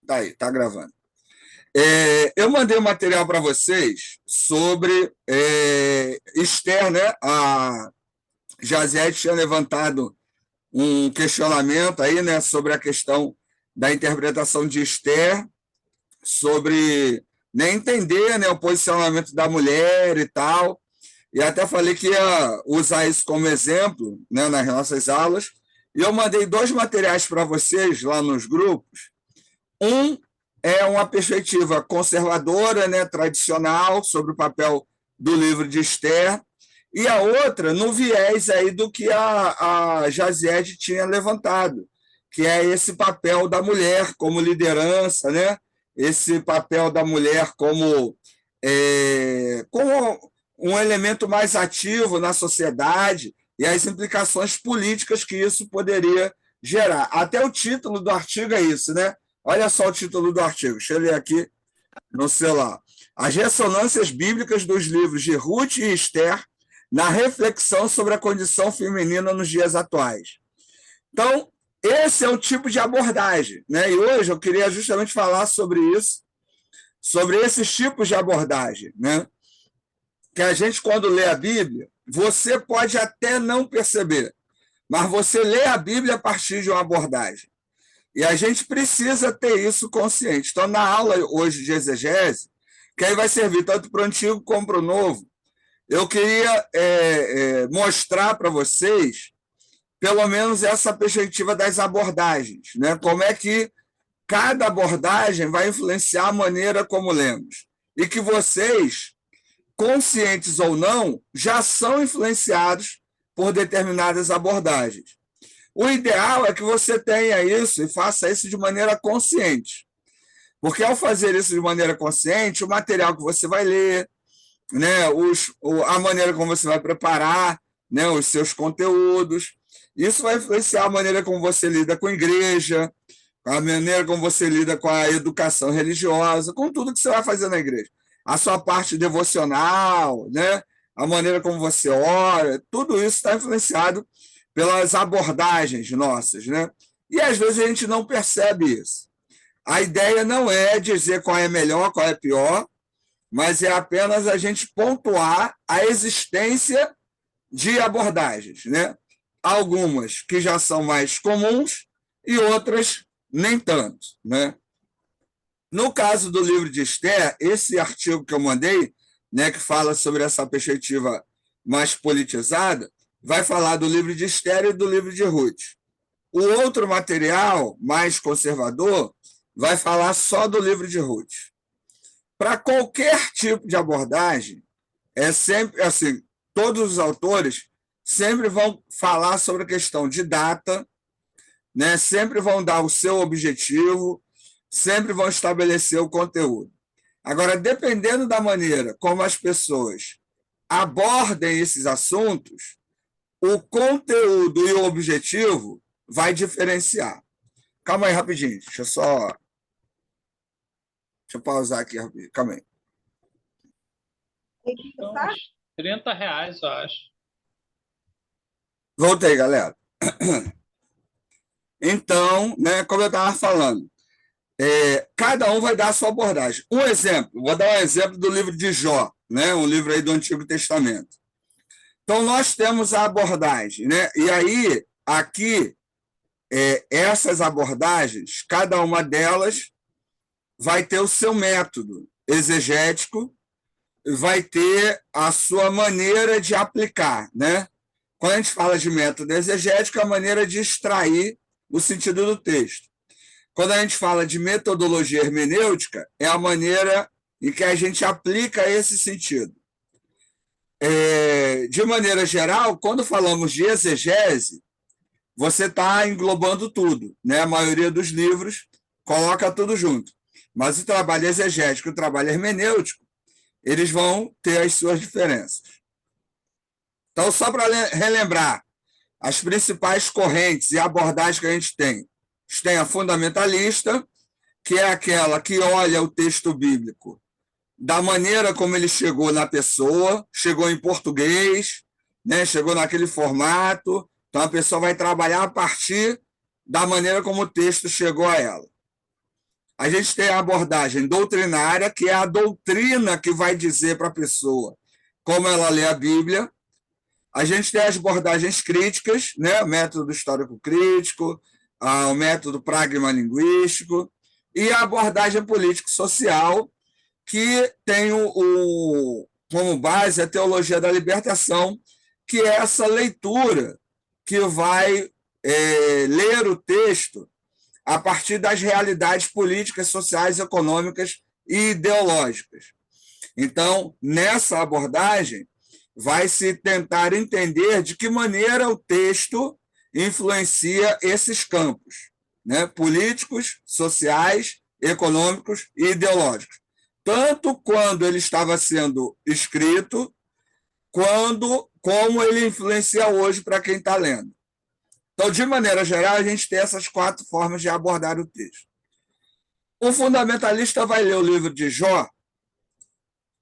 Tá aí, tá gravando. Eu mandei um material para vocês sobre Esther, né? A Jazete tinha levantado um questionamento aí, né, sobre a questão da interpretação de Esther, sobre, né, entender, né, o posicionamento da mulher e tal. E até falei que ia usar isso como exemplo, né, nas nossas aulas. E eu mandei 2 materiais para vocês lá nos grupos. Um é uma perspectiva conservadora, né, tradicional, sobre o papel do livro de Esther, e a outra no viés aí do que a Jazied tinha levantado, que é esse papel da mulher como liderança, né? Esse papel da mulher como um elemento mais ativo na sociedade e as implicações políticas que isso poderia gerar. Até o título do artigo é isso, né? Olha só o título do artigo, deixa eu ler aqui no celular. As ressonâncias bíblicas dos livros de Ruth e Esther na reflexão sobre a condição feminina nos dias atuais. Então, esse é o tipo de abordagem, né? E hoje eu queria justamente falar sobre isso, sobre esses tipos de abordagem, né? Que a gente, quando lê a Bíblia, você pode até não perceber, mas você lê a Bíblia a partir de uma abordagem. E a gente precisa ter isso consciente. Então, na aula hoje de exegese, que aí vai servir tanto para o antigo como para o novo, eu queria mostrar para vocês, pelo menos, essa perspectiva das abordagens, né? Como é que cada abordagem vai influenciar a maneira como lemos. E que vocês, conscientes ou não, já são influenciados por determinadas abordagens. O ideal é que você tenha isso e faça isso de maneira consciente. Porque ao fazer isso de maneira consciente, o material que você vai ler, né, a maneira como você vai preparar, né, os seus conteúdos, isso vai influenciar a maneira como você lida com a igreja, a maneira como você lida com a educação religiosa, com tudo que você vai fazer na igreja. A sua parte devocional, né, a maneira como você ora, tudo isso está influenciado pelas abordagens nossas, né? E às vezes a gente não percebe isso. A ideia não é dizer qual é melhor, qual é pior, mas é apenas a gente pontuar a existência de abordagens, né? Algumas que já são mais comuns e outras nem tanto, né? No caso do livro de Esther, esse artigo que eu mandei, né, que fala sobre essa perspectiva mais politizada, vai falar do livro de Esther e do livro de Ruth. O outro material, mais conservador, vai falar só do livro de Ruth. Para qualquer tipo de abordagem, é sempre assim, todos os autores sempre vão falar sobre a questão de data, né? Sempre vão dar o seu objetivo, sempre vão estabelecer o conteúdo. Agora, dependendo da maneira como as pessoas abordem esses assuntos, o conteúdo e o objetivo vai diferenciar. Calma aí, rapidinho. Deixa eu pausar aqui rapidinho. Calma aí. Então, uns R$ 30, eu acho. Voltei, galera. Então, né, como eu estava falando, cada um vai dar a sua abordagem. Um exemplo, vou dar um exemplo do livro de Jó, né, um livro aí do Antigo Testamento. Então, nós temos a abordagem, né? E aí, aqui, essas abordagens, cada uma delas vai ter o seu método exegético, vai ter a sua maneira de aplicar, né? Quando a gente fala de método exegético, é a maneira de extrair o sentido do texto. Quando a gente fala de metodologia hermenêutica, é a maneira em que a gente aplica esse sentido. De maneira geral, quando falamos de exegese, você está englobando tudo, né? A maioria dos livros coloca tudo junto. Mas o trabalho exegético e o trabalho hermenêutico, eles vão ter as suas diferenças. Então, só para relembrar, as principais correntes e abordagens que a gente tem. A gente tem a fundamentalista, que é aquela que olha o texto bíblico da maneira como ele chegou na pessoa, chegou em português, né? Chegou naquele formato. Então, a pessoa vai trabalhar a partir da maneira como o texto chegou a ela. A gente tem a abordagem doutrinária, que é a doutrina que vai dizer para a pessoa como ela lê a Bíblia. A gente tem as abordagens críticas, né? O método histórico-crítico, o método pragma-linguístico, e a abordagem político-social, que tem como base a teologia da libertação, que é essa leitura que vai ler o texto a partir das realidades políticas, sociais, econômicas e ideológicas. Então, nessa abordagem, vai se tentar entender de que maneira o texto influencia esses campos, né? Políticos, sociais, econômicos e ideológicos. Tanto quando ele estava sendo escrito, como ele influencia hoje para quem está lendo. Então, de maneira geral, a gente tem essas 4 formas de abordar o texto. O fundamentalista vai ler o livro de Jó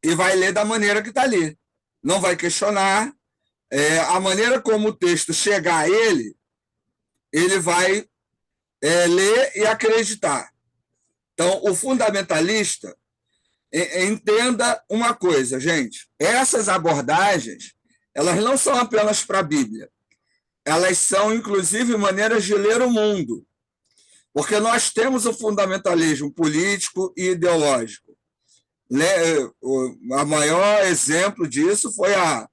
e vai ler da maneira que está ali. Não vai questionar. A maneira como o texto chegar a ele vai ler e acreditar. Então, o fundamentalista, entenda uma coisa, gente. Essas abordagens, elas não são apenas para a Bíblia. Elas são, inclusive, maneiras de ler o mundo. Porque nós temos o fundamentalismo político e ideológico. O maior exemplo disso foi há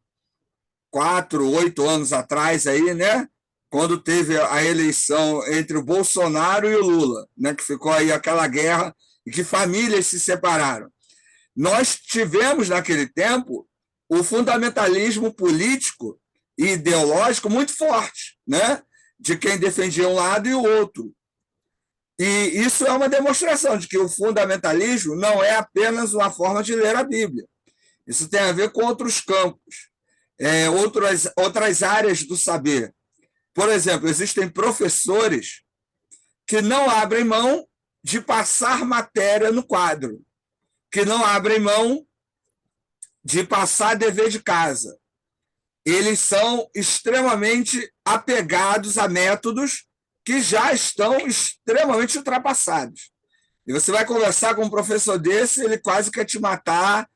4, 8 anos atrás, aí, né? Quando teve a eleição entre o Bolsonaro e o Lula, né? Que ficou aí aquela guerra e que famílias se separaram. Nós tivemos, naquele tempo, o fundamentalismo político e ideológico muito forte, né? De quem defendia um lado e o outro. E isso é uma demonstração de que o fundamentalismo não é apenas uma forma de ler a Bíblia. Isso tem a ver com outros campos, outras áreas do saber. Por exemplo, existem professores que não abrem mão de passar matéria no quadro, que não abrem mão de passar dever de casa. Eles são extremamente apegados a métodos que já estão extremamente ultrapassados. E você vai conversar com um professor desse, ele quase quer te matar,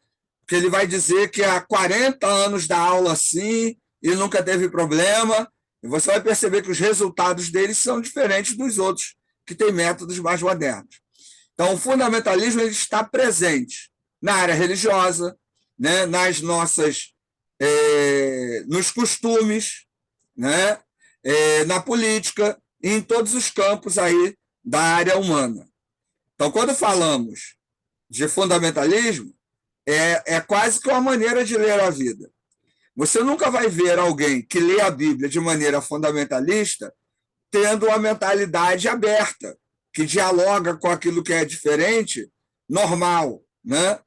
porque ele vai dizer que há 40 anos dá aula assim e nunca teve problema, e você vai perceber que os resultados deles são diferentes dos outros, que têm métodos mais modernos. Então, o fundamentalismo ele está presente na área religiosa, né, nos costumes, né, na política, e em todos os campos aí da área humana. Então, quando falamos de fundamentalismo, é quase que uma maneira de ler a vida. Você nunca vai ver alguém que lê a Bíblia de maneira fundamentalista tendo uma mentalidade aberta, que dialoga com aquilo que é diferente, normal, né?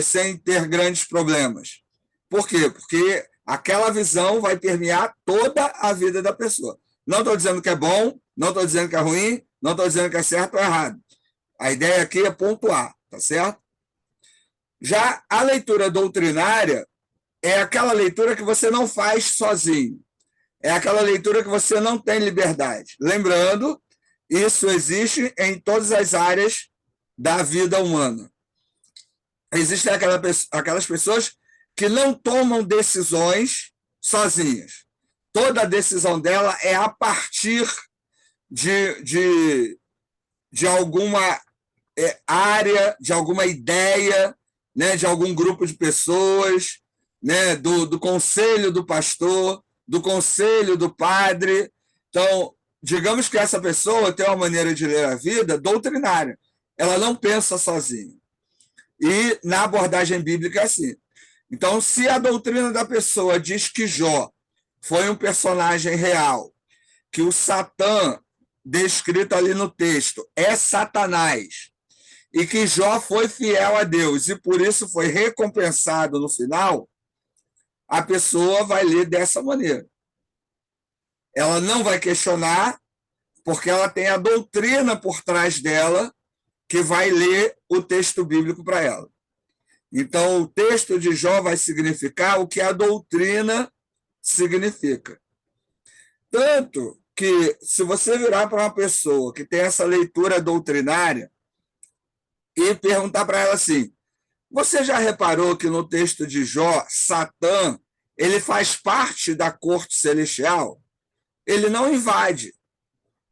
Sem ter grandes problemas. Por quê? Porque aquela visão vai permear toda a vida da pessoa. Não estou dizendo que é bom, não estou dizendo que é ruim, não estou dizendo que é certo ou errado. A ideia aqui é pontuar, tá certo? Já a leitura doutrinária é aquela leitura que você não faz sozinho. É aquela leitura que você não tem liberdade. Lembrando, isso existe em todas as áreas da vida humana. Existem aquelas pessoas que não tomam decisões sozinhas. Toda a decisão dela é a partir de alguma área, de alguma ideia, né, de algum grupo de pessoas, né, do conselho do pastor, do conselho do padre. Então, digamos que essa pessoa tem uma maneira de ler a vida doutrinária. Ela não pensa sozinha. E na abordagem bíblica é assim. Então, se a doutrina da pessoa diz que Jó foi um personagem real, que o Satã, descrito ali no texto, é Satanás, e que Jó foi fiel a Deus e por isso foi recompensado no final, a pessoa vai ler dessa maneira. Ela não vai questionar, porque ela tem a doutrina por trás dela, que vai ler o texto bíblico para ela. Então, o texto de Jó vai significar o que a doutrina significa. Tanto que, se você virar para uma pessoa que tem essa leitura doutrinária e perguntar para ela assim: você já reparou que no texto de Jó, Satã, ele faz parte da corte celestial? Ele não invade,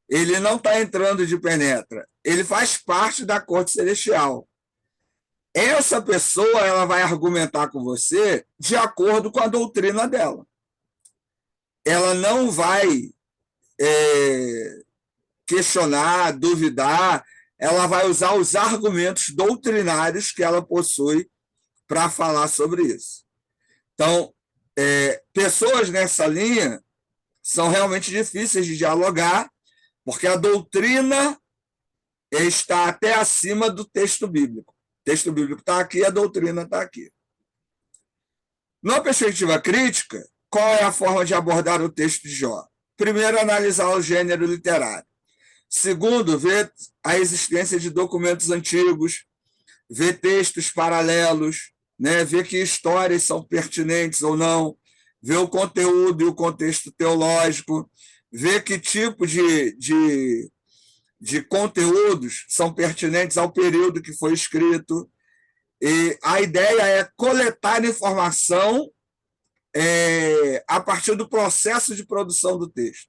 ele não está entrando de penetra, ele faz parte da corte celestial. Essa pessoa ela vai argumentar com você de acordo com a doutrina dela. Ela não vai questionar, duvidar, ela vai usar os argumentos doutrinários que ela possui para falar sobre isso. Então, pessoas nessa linha são realmente difíceis de dialogar, porque a doutrina está até acima do texto bíblico. O texto bíblico está aqui, a doutrina está aqui. Numa perspectiva crítica, qual é a forma de abordar o texto de Jó? Primeiro, analisar o gênero literário. Segundo, ver a existência de documentos antigos, ver textos paralelos, né? Ver que histórias são pertinentes ou não, ver o conteúdo e o contexto teológico, ver que tipo de conteúdos são pertinentes ao período que foi escrito. E a ideia é coletar informação a partir do processo de produção do texto.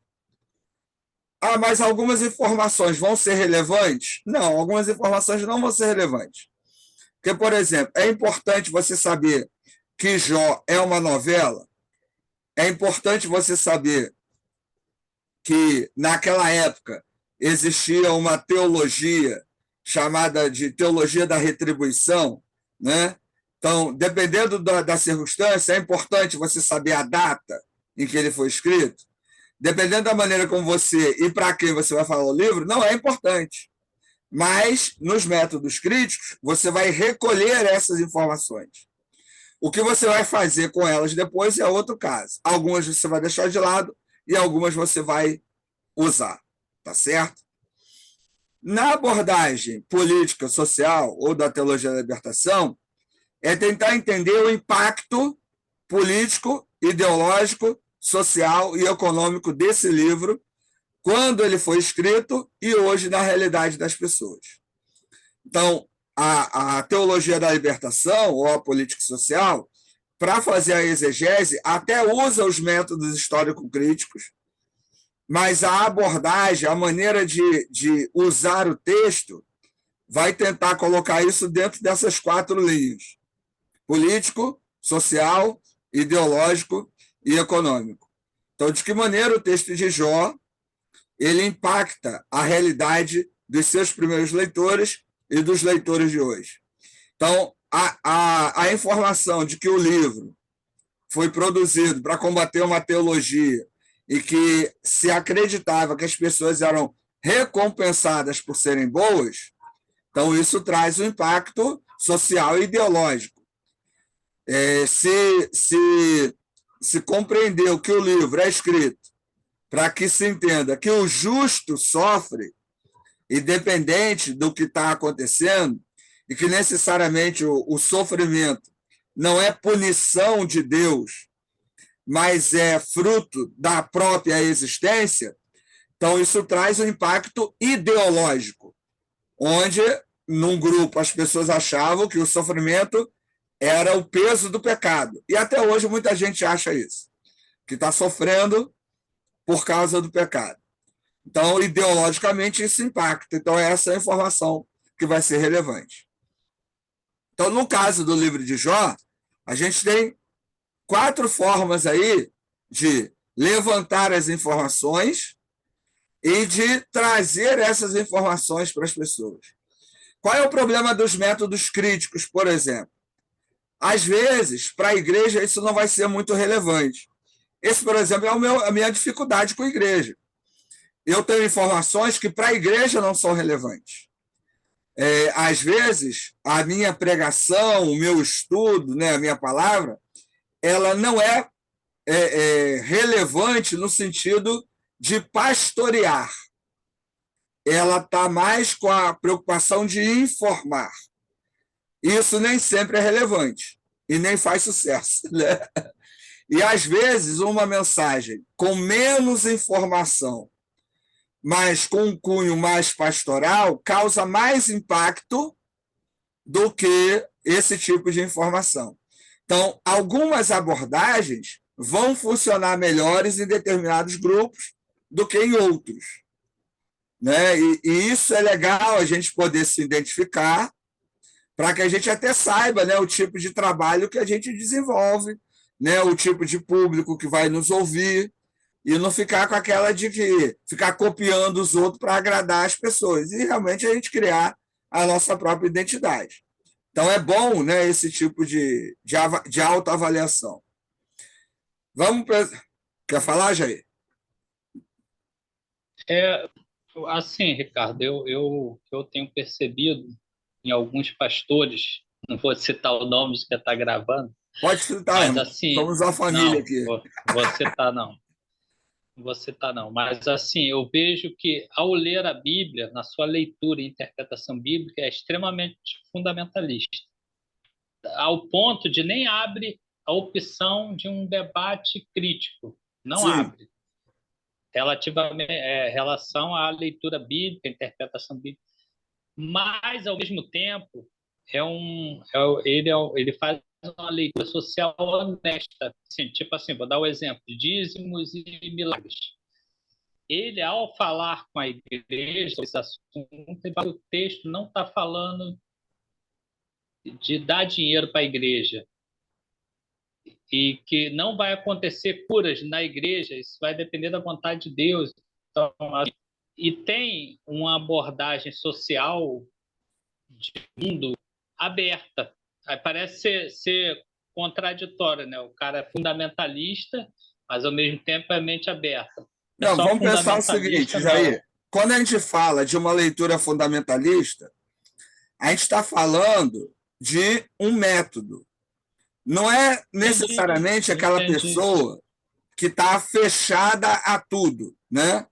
Ah, mas algumas informações vão ser relevantes? Não, algumas informações não vão ser relevantes. Porque, por exemplo, é importante você saber que Jó é uma novela, é importante você saber que, naquela época, existia uma teologia chamada de teologia da retribuição, né? Então, dependendo da circunstância, é importante você saber a data em que ele foi escrito. Dependendo da maneira como você e para quem você vai falar o livro, não é importante. Mas, nos métodos críticos, você vai recolher essas informações. O que você vai fazer com elas depois é outro caso. Algumas você vai deixar de lado e algumas você vai usar, tá certo? Na abordagem política, social ou da teologia da libertação, é tentar entender o impacto político, ideológico, social e econômico desse livro, quando ele foi escrito e hoje na realidade das pessoas. Então, a teologia da libertação, ou a política social, para fazer a exegese, até usa os métodos histórico-críticos, mas a abordagem, a maneira de usar o texto, vai tentar colocar isso dentro dessas 4 linhas: político, social, ideológico e econômico. Então, de que maneira o texto de Jó ele impacta a realidade dos seus primeiros leitores e dos leitores de hoje. Então, a informação de que o livro foi produzido para combater uma teologia e que se acreditava que as pessoas eram recompensadas por serem boas, então isso traz um impacto social e ideológico. Se compreendeu que o livro é escrito para que se entenda que o justo sofre, independente do que está acontecendo, e que necessariamente o sofrimento não é punição de Deus, mas é fruto da própria existência, então isso traz um impacto ideológico, onde, num grupo, as pessoas achavam que o sofrimento era o peso do pecado. E até hoje muita gente acha isso, que está sofrendo por causa do pecado. Então, ideologicamente, isso impacta. Então, essa é a informação que vai ser relevante. Então, no caso do livro de Jó, a gente tem 4 formas aí de levantar as informações e de trazer essas informações para as pessoas. Qual é o problema dos métodos críticos, por exemplo? Às vezes, para a igreja, isso não vai ser muito relevante. Esse, por exemplo, é a minha dificuldade com a igreja. Eu tenho informações que para a igreja não são relevantes. Às vezes, a minha pregação, o meu estudo, né, a minha palavra, ela não é relevante no sentido de pastorear. Ela está mais com a preocupação de informar. Isso nem sempre é relevante e nem faz sucesso, né? E, às vezes, uma mensagem com menos informação mas com um cunho mais pastoral, causa mais impacto do que esse tipo de informação. Então, algumas abordagens vão funcionar melhores em determinados grupos do que em outros, né? E isso é legal a gente poder se identificar para que a gente até saiba, né, o tipo de trabalho que a gente desenvolve, né, o tipo de público que vai nos ouvir, e não ficar com aquela de que ficar copiando os outros para agradar as pessoas, e realmente a gente criar a nossa própria identidade. Então é bom, né, esse tipo de autoavaliação. Vamos para. Quer falar, Jair? É, assim, Ricardo, eu tenho percebido em alguns pastores, não vou citar o nome de que está gravando, Pode citar, mas irmão. assim, Somos uma família não, aqui. vou citar não, vou citar não, mas assim, eu vejo que ao ler a Bíblia, na sua leitura e interpretação bíblica, é extremamente fundamentalista, ao ponto de nem abre a opção de um debate crítico, não Sim. abre, relativamente, relação à leitura bíblica, interpretação bíblica. Mas, ao mesmo tempo, ele faz uma leitura social honesta. Assim, tipo assim, vou dar o exemplo de dízimos e milagres. Ele, ao falar com a igreja sobre esse assunto, o texto não está falando de dar dinheiro para a igreja e que não vai acontecer curas na igreja, isso vai depender da vontade de Deus. Então, e tem uma abordagem social de mundo aberta. Aí parece ser contraditório, né? O cara é fundamentalista, mas ao mesmo tempo é mente aberta. É Não, só vamos pensar o fundamentalista, seguinte, Jair. não. Quando a gente fala de uma leitura fundamentalista, a gente está falando de um método. Não é Entendi, necessariamente aquela entendi. pessoa que está fechada a tudo, né?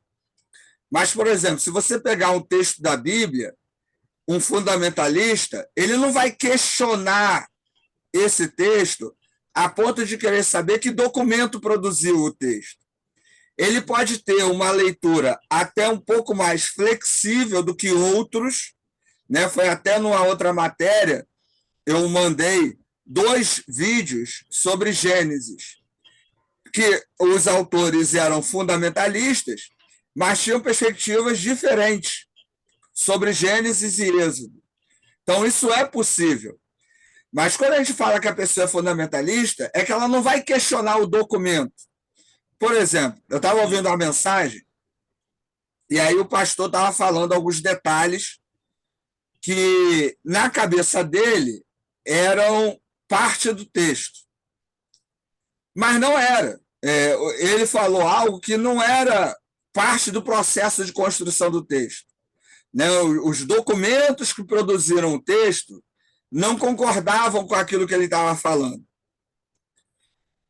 Mas, por exemplo, se você pegar um texto da Bíblia, um fundamentalista, ele não vai questionar esse texto a ponto de querer saber que documento produziu o texto. Ele pode ter uma leitura até um pouco mais flexível do que outros, né? Foi até numa outra matéria, eu mandei 2 vídeos sobre Gênesis, que os autores eram fundamentalistas, mas tinham perspectivas diferentes sobre Gênesis e Êxodo. Então, isso é possível. Mas quando a gente fala que a pessoa é fundamentalista, é que ela não vai questionar o documento. Por exemplo, eu estava ouvindo uma mensagem e aí o pastor estava falando alguns detalhes que, na cabeça dele, eram parte do texto. Mas não era. Ele falou algo que não era parte do processo de construção do texto, né? Os documentos que produziram o texto não concordavam com aquilo que ele estava falando.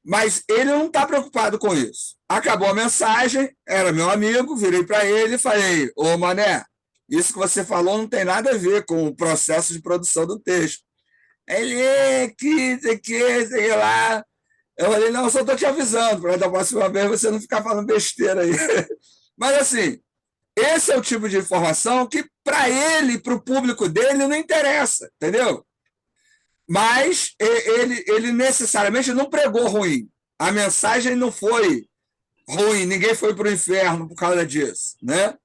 Mas ele não está preocupado com isso. Acabou a mensagem, era meu amigo, virei para ele e falei: Ô Mané, isso que você falou não tem nada a ver com o processo de produção do texto. Ele, que, sei lá. Eu falei: não, eu só estou te avisando, para da próxima vez você não ficar falando besteira aí. Mas assim, esse é o tipo de informação que, para ele, para o público dele, não interessa, entendeu? Mas ele necessariamente não pregou ruim. A mensagem não foi ruim, ninguém foi para o inferno por causa disso, né?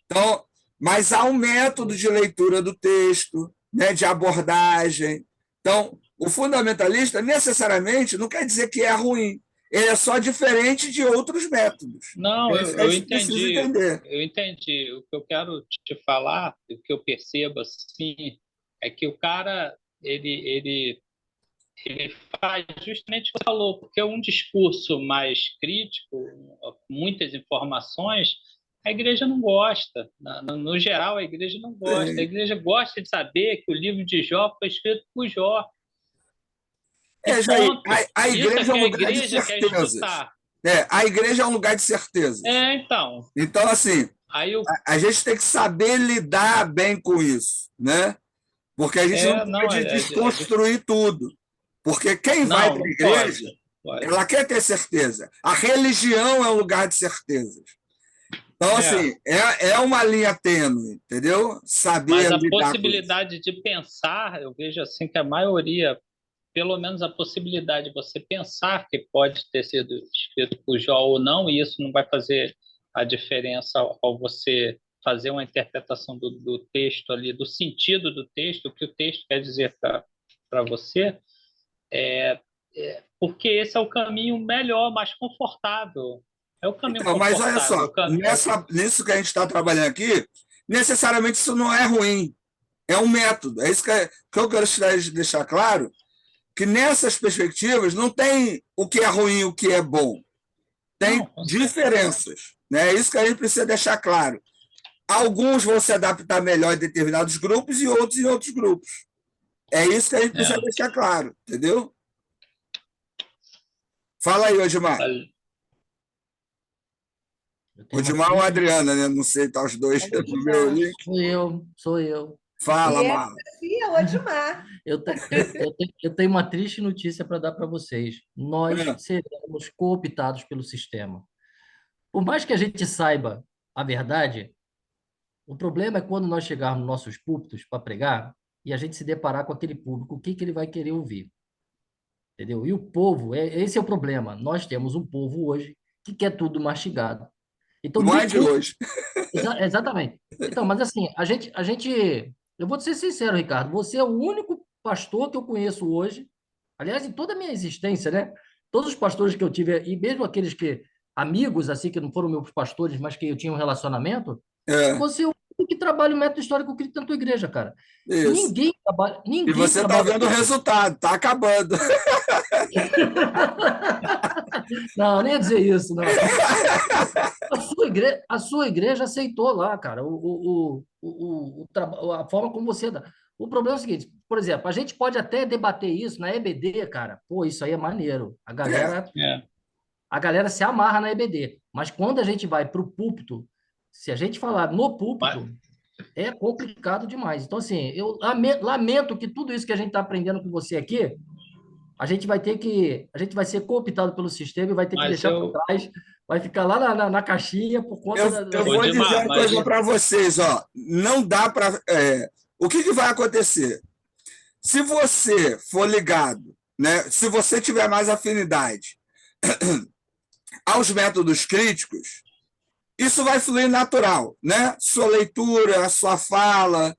Então, mas há um método de leitura do texto, né, de abordagem. Então, o fundamentalista necessariamente não quer dizer que é ruim. Ele é só diferente de outros métodos. Não, É isso que a gente precisa entender. eu entendi. O que eu quero te falar, o que eu percebo assim, é que o cara ele faz justamente o que você falou, porque um discurso mais crítico, com muitas informações, a igreja não gosta. No geral, a igreja não gosta. A igreja gosta de saber que o livro de Jó foi escrito por Jó. E Jair, ponto. a Isso é igreja é que um a lugar de igreja quer certezas. escutar. A igreja é um lugar de certezas. Então. Então, assim, Aí o. a gente tem que saber lidar bem com isso, né? Porque a gente não Não, pode desconstruir tudo. Porque quem vai não, para a não pode. igreja, Pode. ela quer ter certeza. A religião é um lugar de certezas. Então, É, assim, é uma linha tênue, entendeu? Saber mas a lidar com isso. possibilidade de pensar, eu vejo assim que a maioria, pelo menos a possibilidade de você pensar que pode ter sido escrito por Jó ou não, e isso não vai fazer a diferença ao você fazer uma interpretação do texto ali, do sentido do texto, o que o texto quer dizer para você, porque esse é o caminho melhor, mais confortável. É o caminho Então, mas olha confortável. só, nisso que a gente está trabalhando aqui, necessariamente isso não é ruim, é um método. É isso que eu quero deixar claro, que nessas perspectivas não tem o que é ruim e o que é bom. Não, Tem com certeza. diferenças. Né? É isso que a gente precisa deixar claro. Alguns vão se adaptar melhor em determinados grupos e outros em outros grupos. É isso que a gente precisa É, deixar claro, entendeu? Fala aí, Odimar. Eu tenho uma Odimar ou triste. Adriana, né? Não sei, tá os dois no meu Odimar. link. Sou eu. Fala, E é Marlon. assim, é Odimar. Eu tenho uma triste notícia para dar para vocês. Nós É, seremos cooptados pelo sistema. Por mais que a gente saiba a verdade, o problema é quando nós chegarmos nos nossos púlpitos para pregar e a gente se deparar com aquele público, o que que ele vai querer ouvir? Entendeu? E o povo, esse é o problema. Nós temos um povo hoje que quer tudo mastigado. Então, não é no de púlpito, hoje. exatamente. Então, mas assim, eu vou te ser sincero, Ricardo, você é o único pastor que eu conheço hoje, aliás, em toda a minha existência, né? Todos os pastores que eu tive, e mesmo aqueles que, amigos, assim, que não foram meus pastores, mas que eu tinha um relacionamento, É, você é o único que trabalha o método histórico crítico na tua igreja, cara. isso. E Ninguém você está trabalha. vendo o resultado, está acabando. Não, nem ia dizer isso, não. A sua igreja aceitou lá, cara, a forma como você dá. O problema é o seguinte, por exemplo, a gente pode até debater isso na EBD, cara. Pô, isso aí é maneiro. É, é. A galera se amarra na EBD. Mas quando a gente vai para o púlpito, se a gente falar no Mas, púlpito, é complicado demais. Então, assim, eu lamento que tudo isso que a gente está aprendendo com você aqui, a gente vai ser cooptado pelo sistema e vai ter que mas deixar para eu, trás, vai ficar lá na caixinha por conta eu vou dizer Odimar, uma mas coisa para vocês, ó. Não dá para. O que vai acontecer? Se você for ligado, né? Se você tiver mais afinidade aos métodos críticos, isso vai fluir natural, né? Sua leitura, a sua fala,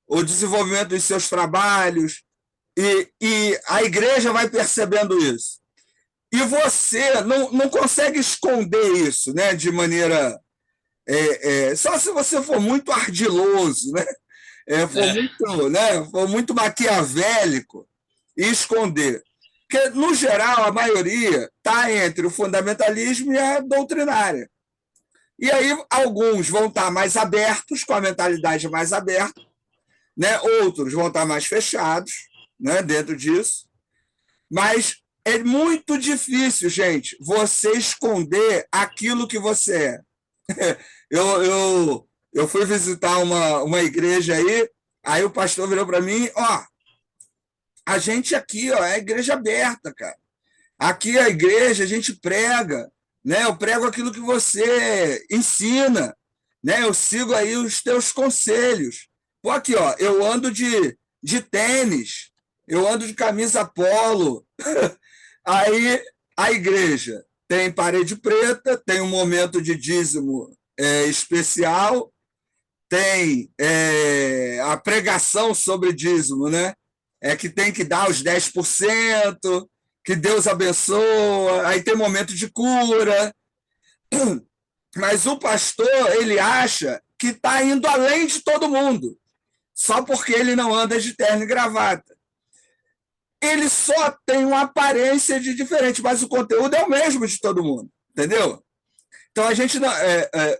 o desenvolvimento dos seus trabalhos, e a igreja vai percebendo isso. E você não consegue esconder isso, né? De maneira. Só se você for muito ardiloso, né? For muito maquiavélico e esconder. Porque, no geral, a maioria está entre o fundamentalismo e a doutrinária. E aí alguns vão estar mais abertos, com a mentalidade mais aberta, né? Outros vão estar mais fechados, né? Dentro disso. Mas é muito difícil, gente, você esconder aquilo que você é. Eu fui visitar uma igreja aí o pastor virou para mim, ó, a gente aqui, ó, é igreja aberta, cara. Aqui a igreja, a gente prega, né? Eu prego aquilo que você ensina, né? Eu sigo aí os teus conselhos. Pô, aqui, ó, eu ando de tênis, eu ando de camisa polo. Aí a igreja tem parede preta, tem um momento de dízimo especial, tem a pregação sobre dízimo, né? Que tem que dar os 10%, que Deus abençoa, aí tem momento de cura. Mas o pastor, ele acha que está indo além de todo mundo, só porque ele não anda de terno e gravata. Ele só tem uma aparência de diferente, mas o conteúdo é o mesmo de todo mundo, entendeu? Então, a gente não,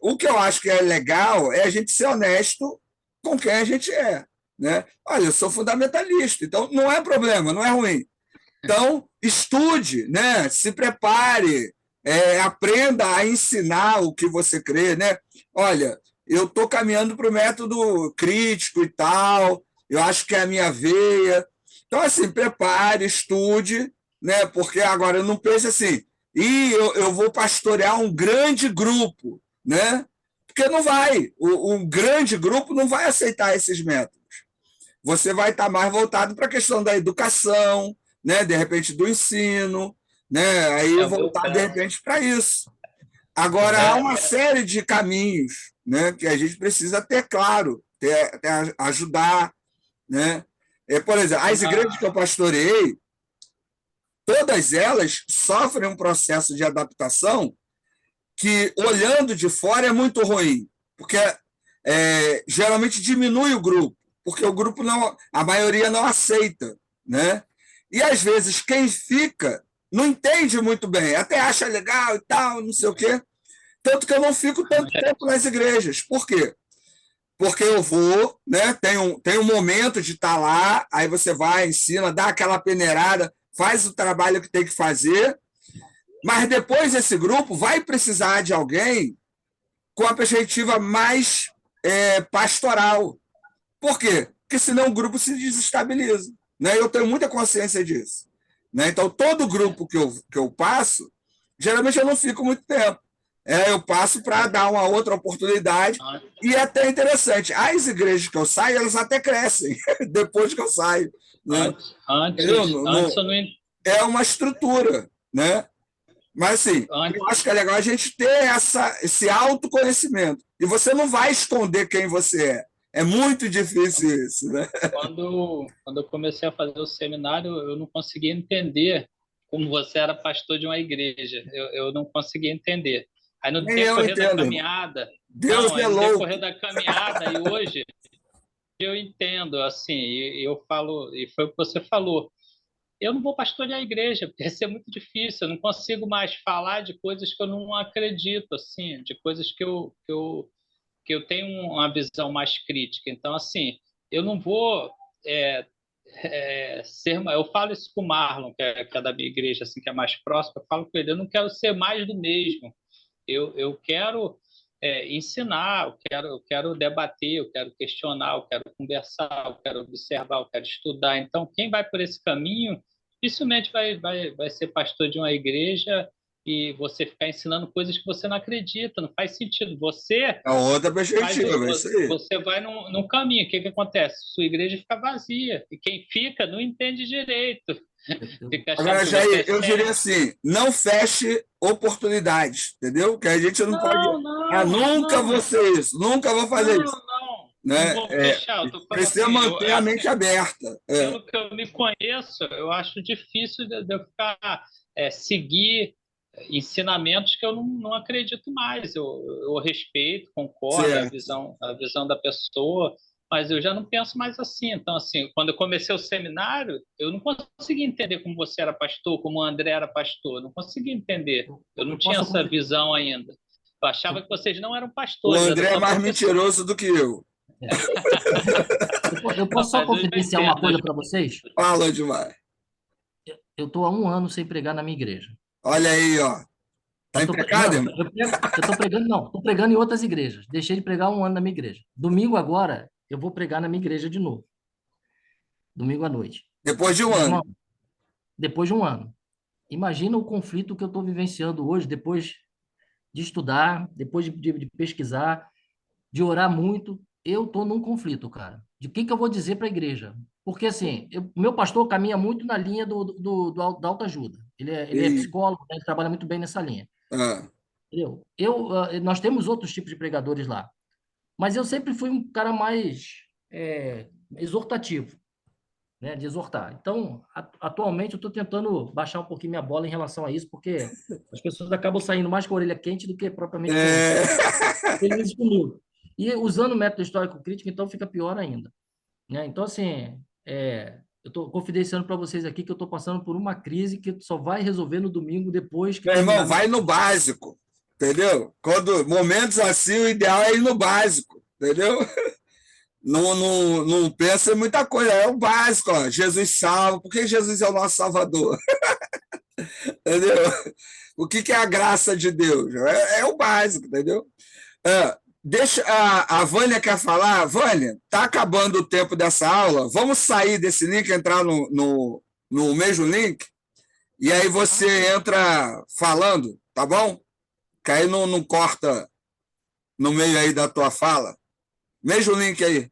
o que eu acho que é legal é a gente ser honesto com quem a gente é. Né? Olha, eu sou fundamentalista, então não é problema, não é ruim. Então, estude, né? Se prepare, aprenda a ensinar o que você crê. Né? Olha, eu estou caminhando para o método crítico e tal, eu acho que é a minha veia. Então, assim, prepare, estude, né? Porque agora eu não pense assim, eu vou pastorear um grande grupo, né? Porque não vai, o grande grupo não vai aceitar esses métodos. Você vai estar mais voltado para a questão da educação, né? De repente do ensino, né? Aí o meu voltar de caso. repente para isso. Agora, há uma série de caminhos, né, que a gente precisa ter claro, ajudar. Né? Por exemplo, as igrejas que eu pastorei, todas elas sofrem um processo de adaptação que, olhando de fora, é muito ruim, porque geralmente diminui o grupo, porque o grupo não, a maioria não aceita, né? E às vezes quem fica não entende muito bem, até acha legal e tal, não sei o quê. Tanto que eu não fico tanto tempo nas igrejas. Por quê? Porque eu vou, né? Tem um momento de estar lá, aí você vai, ensina, dá aquela peneirada, faz o trabalho que tem que fazer, mas depois esse grupo vai precisar de alguém com a perspectiva mais pastoral. Por quê? Porque senão o grupo se desestabiliza. Né? Eu tenho muita consciência disso. Né? Então, todo grupo que eu passo, geralmente eu não fico muito tempo. Eu passo para dar uma outra oportunidade, e é até interessante. As igrejas que eu saio, elas até crescem depois que eu saio. Né? Antes eu não... É uma estrutura. Né? Mas, assim, eu acho que é legal a gente ter esse autoconhecimento. E você não vai esconder quem você é. É muito difícil isso, né? Quando eu comecei a fazer o seminário, eu não conseguia entender como você era pastor de uma igreja. Eu não conseguia entender. Aí no decorrer da caminhada... Deus é louco. No decorrer da caminhada, e hoje eu entendo, assim, eu falo, e foi o que você falou, eu não vou pastorear a igreja, porque isso é muito difícil, eu não consigo mais falar de coisas que eu não acredito, assim, de coisas que eu tenho uma visão mais crítica. Então, assim, eu não vou eu falo isso com o Marlon, que é da minha igreja, assim, que é mais próximo, eu falo com ele, eu não quero ser mais do mesmo. Eu quero ensinar, eu quero debater, eu quero questionar, eu quero conversar, eu quero observar, eu quero estudar. Então, quem vai por esse caminho dificilmente vai ser pastor de uma igreja e você ficar ensinando coisas que você não acredita, não faz sentido. Você é outra perspectiva, você vai num caminho, o que acontece? Sua igreja fica vazia, e quem fica não entende direito. Agora, Jair, eu diria assim, não feche oportunidades, entendeu? Que a gente não pode... nunca vou ser isso, nunca vou fazer isso. Não vou fechar. Precisa manter a mente aberta. Pelo que eu me conheço, eu acho difícil de eu ficar seguir ensinamentos que eu não acredito mais. Eu respeito, concordo, a visão da pessoa, mas eu já não penso mais assim. Então, assim, quando eu comecei o seminário, eu não conseguia entender como você era pastor, como o André era pastor. Não conseguia entender. Eu não tinha essa visão ainda. Eu achava que vocês não eram pastores. O André é mais mentiroso do que eu. Eu posso só confidenciar uma coisa para vocês? Fala demais. Eu estou há 1 ano sem pregar na minha igreja. Olha aí, ó. Tá em pecado, irmão? Eu estou pregando, não. Estou pregando em outras igrejas. Deixei de pregar 1 ano na minha igreja. Domingo agora, eu vou pregar na minha igreja de novo. Domingo à noite. Depois de 1 ano. Depois de 1 ano. Imagina o conflito que eu estou vivenciando hoje, depois de estudar, depois de pesquisar, de orar muito. Eu estou num conflito, cara. De que eu vou dizer para a igreja? Porque, assim, meu pastor caminha muito na linha da autoajuda. Ele é psicólogo, né? Ele trabalha muito bem nessa linha. Entendeu? Nós temos outros tipos de pregadores lá. Mas eu sempre fui um cara mais exortativo, né? De exortar. Então, atualmente, eu estou tentando baixar um pouquinho minha bola em relação a isso, porque as pessoas acabam saindo mais com a orelha quente do que propriamente felizes comigo. E usando o método histórico-crítico, então fica pior ainda. Né? Então, assim, eu estou confidenciando para vocês aqui que eu estou passando por uma crise que só vai resolver no domingo depois que... Meu irmão, vai no básico, entendeu? Momentos assim, o ideal é ir no básico, entendeu? Não pensa em muita coisa, é o básico, ó. Jesus salva, por que Jesus é o nosso Salvador? Entendeu? O que é a graça de Deus? É o básico, entendeu? Deixa a Vânia quer falar. Vânia, está acabando o tempo dessa aula. Vamos sair desse link, entrar no mesmo link, e aí você entra falando, tá bom? Que aí não corta no meio aí da tua fala? Veja o link aí.